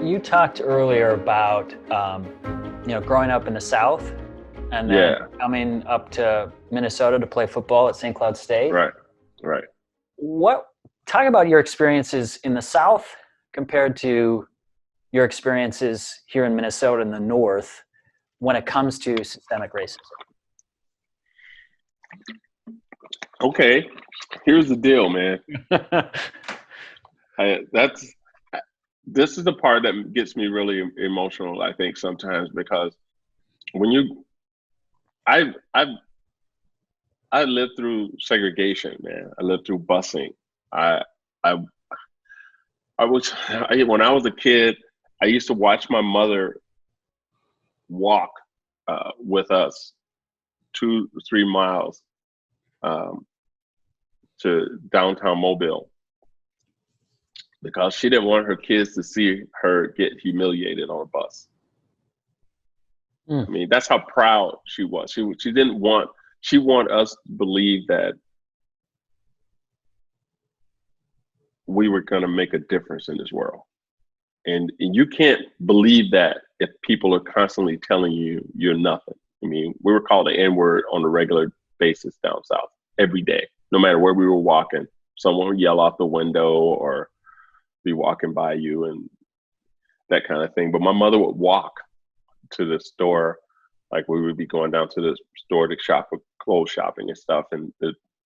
You talked earlier about, growing up in the South and then Yeah, coming up to Minnesota to play football at St. Cloud State. right, right. What, talk about your experiences in the South compared to your experiences here in Minnesota in the North when it comes to systemic racism. Okay, here's the deal, man. That's this is the part that gets me really emotional. I think sometimes because when you, I've I lived through segregation, man. I lived through busing. I I when I was a kid, I used to watch my mother walk with us 2 3 miles um, to downtown Mobile because she didn't want her kids to see her get humiliated on a bus. Mm. I mean, that's how proud she was. She didn't want she want us to believe that we were going to make a difference in this world. And you can't believe that if people are constantly telling you you're nothing. I mean, we were called the N-word on a regular basis down south every day, no matter where we were walking. Someone would yell out the window or be walking by you and that kind of thing. But my mother would walk to the store, like we would be going down to the store to shop for clothes shopping and stuff. And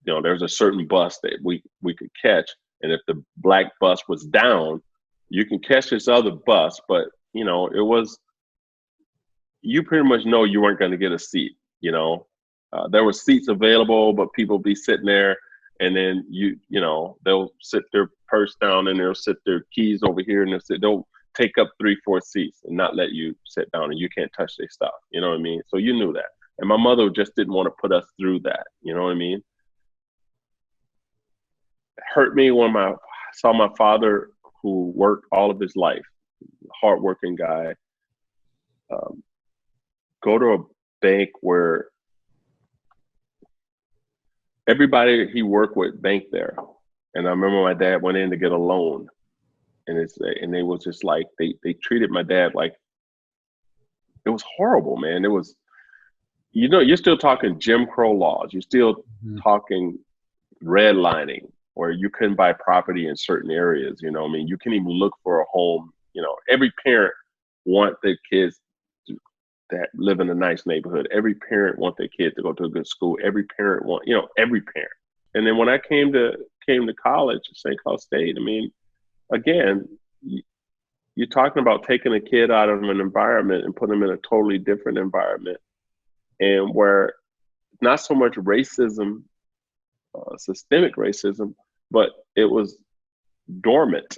there's a certain bus that we could catch, and if the black bus was down, you can catch this other bus. But it was you pretty much know you weren't going to get a seat. There were seats available, but people be sitting there, and then they'll sit their purse down and they'll sit their keys over here, and they'll take up 3 4 seats and not let you sit down, and you can't touch their stuff. You know what I mean? So you knew that, and my mother just didn't want to put us through that. You know what I mean? It hurt me when I saw my father, who worked all of his life, hardworking guy, um, go to a bank where everybody he worked with banked there. And I remember my dad went in to get a loan, and they was just like they treated my dad like it was horrible, man. It was you're still talking Jim Crow laws. You're still Mhm. talking redlining, where you couldn't buy property in certain areas. I mean, you can even look for a home. Every parent want their kids that live in a nice neighborhood. Every parent want their kid to go to a good school. Every parent want, every parent. And then when I came to college at St. Cloud State, I mean, again, you're talking about taking a kid out of an environment and putting them in a totally different environment, and where not so much racism, systemic racism, but it was dormant.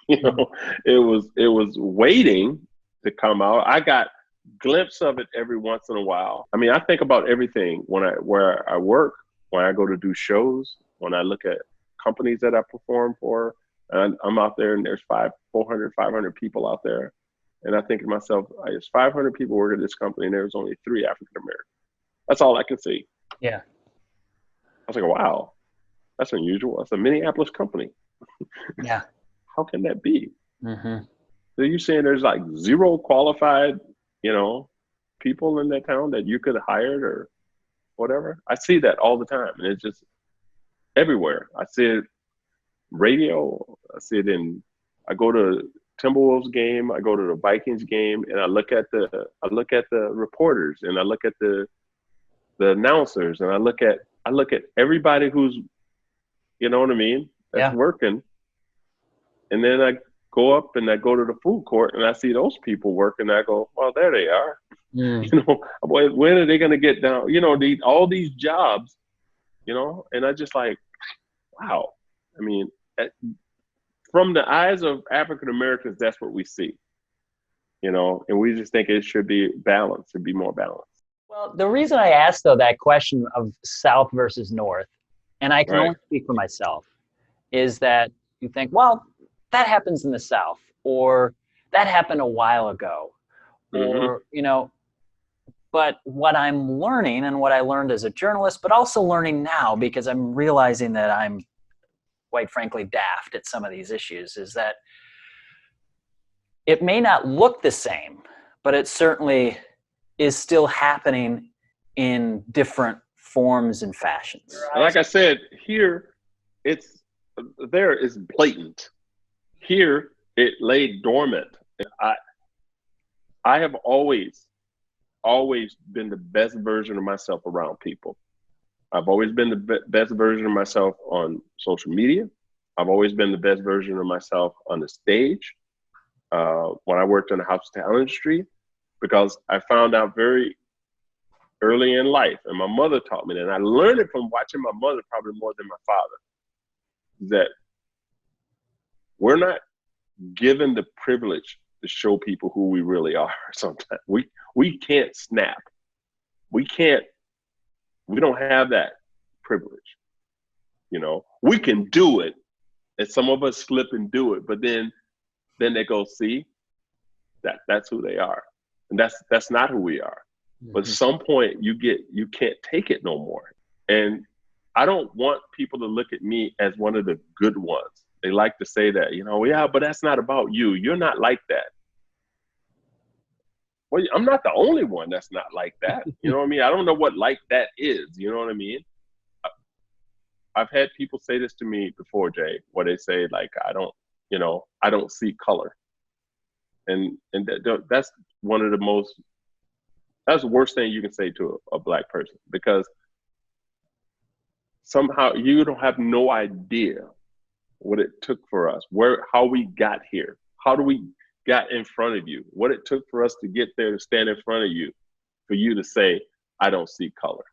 Mhm. It was waiting to come out. I got glimpse of it every once in a while. I mean, I think about everything where I work, when I go to do shows, when I look at companies that I perform for, and I'm out there and there's 400, 500 people out there. And I think to myself, there's 500 people working at this company and there's only 3 African Americans. That's all I can see. Yeah. I was like, wow, that's unusual. That's a Minneapolis company. Yeah. How can that be? Hmm. So you saying there's like zero qualified, people in that town that you could have hired or whatever? I see that all the time, and it's just everywhere. I see it radio. I see it in. I go to Timberwolves game. I go to the Vikings game, and I look at the reporters, and I look at the announcers, and I look at everybody who's, you know what I mean, that's Yeah. working. And then I go up and I go to the food court and I see those people working. I go, well, there they are. Mm. When are they going to get down? All these jobs, and I just like, wow. I mean, from the eyes of African Americans, that's what we see, and we just think it should be balanced, should be more balanced. Well, the reason I asked, though, that question of South versus North, and I can Right. only speak for myself, is that you think, well, that happens in the South, or that happened a while ago, Mm-hmm. or, but what I'm learning and what I learned as a journalist, but also learning now because I'm realizing that I'm quite frankly daft at some of these issues, is that it may not look the same, but it certainly is still happening in different forms and fashions. Like I said, here there is blatant. Here it lay dormant. I have always been the best version of myself around people. I've always been the best version of myself on social media. I've always been the best version of myself on the stage. When I worked in the hospitality industry, because I found out very early in life, and my mother taught me that, and I learned it from watching my mother probably more than my father, that we're not given the privilege to show people who we really are. Sometimes we can't snap. We don't have that privilege. You know, we can do it, and some of us slip and do it, but then they go, see, that's who they are. And that's not who we are. But at some point you can't take it no more. And I don't want people to look at me as one of the good ones. They like to say that, you know, yeah, but that's not about you. You're not like that. Well, I'm not the only one that's not like that. You know what I mean? I don't know what like that is. You know what I mean? I've had people say this to me before, Jay, where they say, like, I don't see color. And that's that's the worst thing you can say to a black person, because somehow you don't have no idea what it took for us, how we got here, how do we got in front of you, what it took for us to get there, to stand in front of you, for you to say, I don't see color.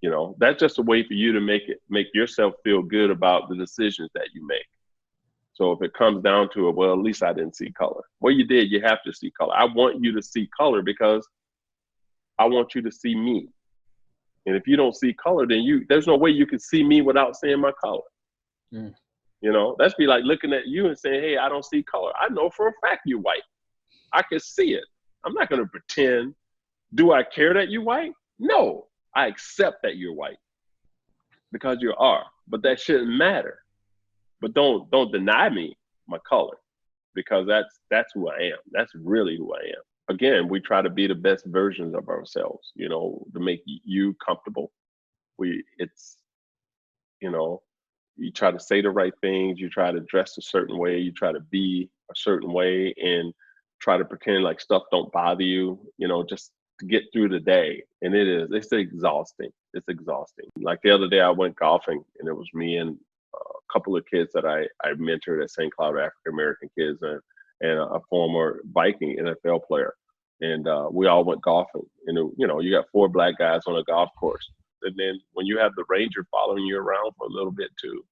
You know, that's just a way for you to make yourself feel good about the decisions that you make. So if it comes down to it, well, at least I didn't see color. Well, you did. You have to see color. I want you to see color because I want you to see me. And if you don't see color, then there's no way you can see me without seeing my color. Mm. You know, that's be like looking at you and saying, hey, I don't see color. I know for a fact you're white. I can see it. I'm not going to pretend. Do I care that you're white? No, I accept that you're white because you are, but that shouldn't matter. But don't deny me my color, because that's who I am. That's really who I am. Again, we try to be the best versions of ourselves, you know, to make you comfortable. You try to say the right things, you try to dress a certain way, you try to be a certain way, and try to pretend like stuff don't bother you, you know, just to get through the day. And it's exhausting. It's exhausting. Like the other day I went golfing, and it was me and a couple of kids that I mentored at St. Cloud, African American kids, and a former Viking NFL player. And we all went golfing. And, you know, you got 4 black guys on a golf course. And then when you have the ranger following you around for a little bit too,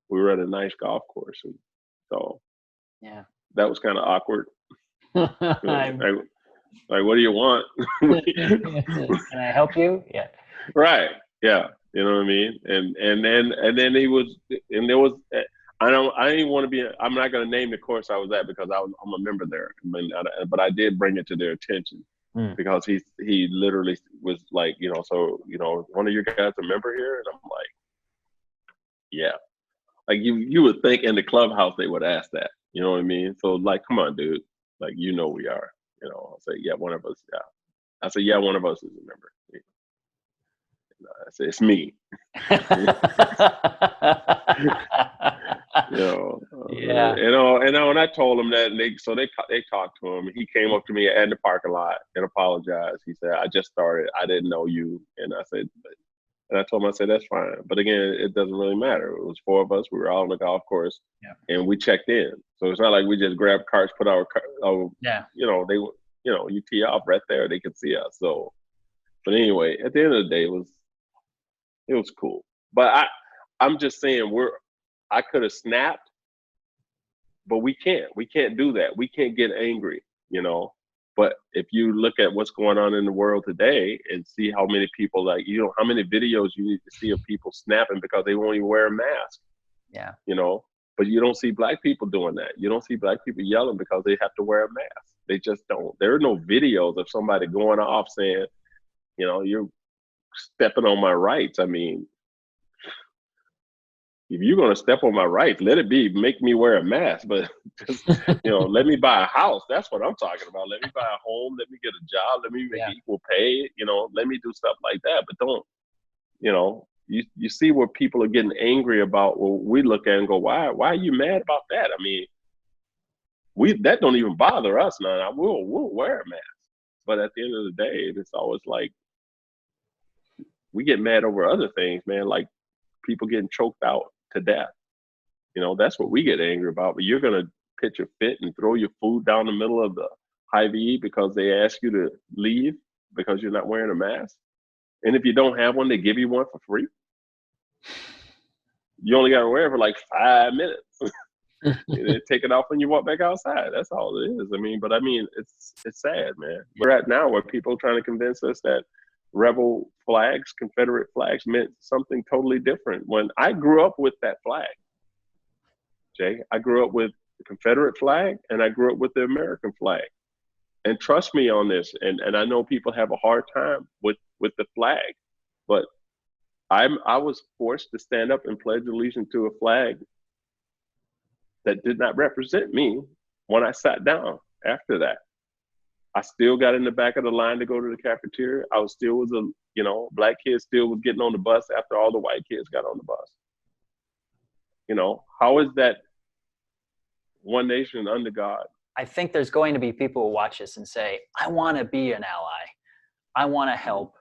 we were at a nice golf course. And so yeah, that was kind of awkward. Like, what do you want? Can I help you? Yeah. Right. Yeah. You know what I mean? And then there was, I didn't want to be, I'm not going to name the course I was at because I'm a member there. But I did bring it to their attention because he literally was like, you know, so, you know, one of your guys a member here? And I'm like, yeah. Like you would think in the clubhouse they would ask that. You know what I mean? So like, come on, dude. Like, you know we are. You know, I say, yeah, one of us, yeah. I say, yeah, one of us is a member. I say, it's me. Yeah. And I told him that, and they talked to him. He came up to me at the parking lot and apologized. He said, I just started. I didn't know you. And I said, and I told him, I said, that's fine. But again, it doesn't really matter. It was 4 of us. We were all on the golf course, and we checked in. So it's not like we just grabbed carts, put our you know, you tee off right there. They could see us. So, but anyway, at the end of the day, it was cool. But I'm just saying I could have snapped, but we can't do that. We can't get angry, you know. But if you look at what's going on in the world today and see how many people, like, you know, how many videos you need to see of people snapping because they won't even wear a mask. Yeah. You know, but you don't see black people doing that. You don't see black people yelling because they have to wear a mask. They just don't. There are no videos of somebody going off saying, you know, you're stepping on my rights. I mean, if you're going to step on my rights, let it be, make me wear a mask, but just, let me buy a house. That's what I'm talking about. Let me buy a home. Let me get a job. Let me make Yeah. equal pay. Let me do stuff like that. But don't, you see where people are getting angry about what we look at and go, why are you mad about that? I mean, that don't even bother us now. We'll wear a mask. But at the end of the day, it's always like, we get mad over other things, man, like people getting choked out to death. That's what we get angry about. But you're going to pitch a fit and throw your food down the middle of the Hy-Vee because they ask you to leave because you're not wearing a mask. And if you don't have one, they give you one for free. You only got to wear it for like 5 minutes. And then take it off when you walk back outside. That's all it is. It's sad, man. We're at now where people are trying to convince us that rebel flags, Confederate flags meant something totally different. When I grew up with that flag, Jay, I grew up with the Confederate flag and I grew up with the American flag. And trust me on this, and I know people have a hard time with the flag, but I was forced to stand up and pledge allegiance to a flag that did not represent me when I sat down after that. I still got in the back of the line to go to the cafeteria. I was black kids still was getting on the bus after all the white kids got on the bus. How is that one nation under God? I think there's going to be people who watch this and say, I want to be an ally. I want to help.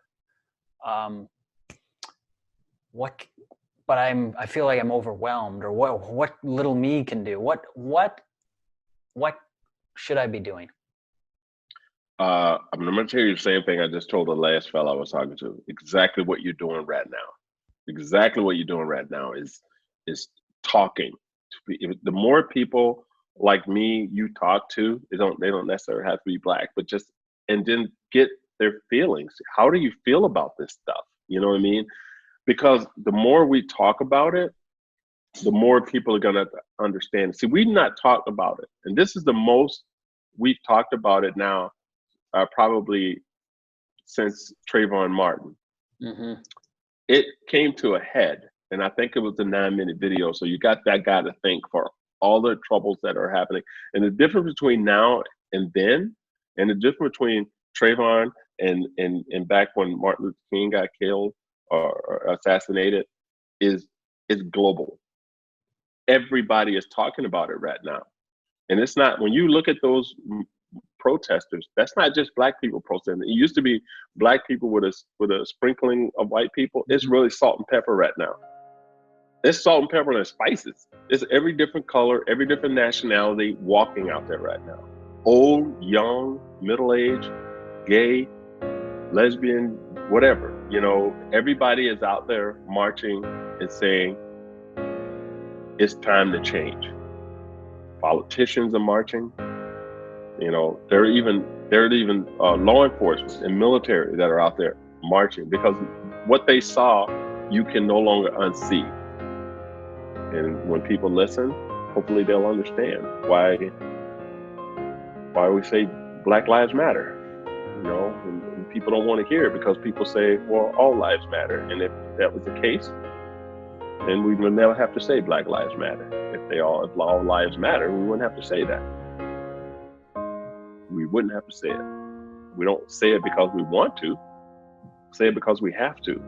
But I feel like I'm overwhelmed, or what little me can do. What should I be doing? I'm going to tell you the same thing I just told the last fellow I was talking to. Exactly what you're doing right now. Exactly what you're doing right now is talking. The more people like me you talk to, they don't necessarily have to be black, but and then get their feelings. How do you feel about this stuff? You know what I mean? Because the more we talk about it, the more people are going to understand. See, we've not talked about it. And this is the most we've talked about it now, probably since Trayvon Martin. Mm-hmm. It came to a head, and I think it was a 9-minute video. So you got that guy to thank for all the troubles that are happening. And the difference between now and then, and the difference between Trayvon and back when Martin Luther King got killed or assassinated is global. Everybody is talking about it right now. And it's not, when you look at those protesters, that's not just black people protesting. It used to be black people with a sprinkling of white people. It's really salt and pepper right now. It's salt and pepper and spices. It's every different color, every different nationality walking out there right now. Old, young, middle-aged, gay, lesbian, whatever. Everybody is out there marching and saying, it's time to change. Politicians are marching. There are even law enforcement and military that are out there marching because what they saw, you can no longer unsee. And when people listen, hopefully they'll understand why we say Black Lives Matter. And people don't want to hear it because people say, well, all lives matter. And if that was the case, then we would never have to say Black Lives Matter. If all lives matter, we wouldn't have to say that. We wouldn't have to say it. We don't say it because we want to. Say it because we have to.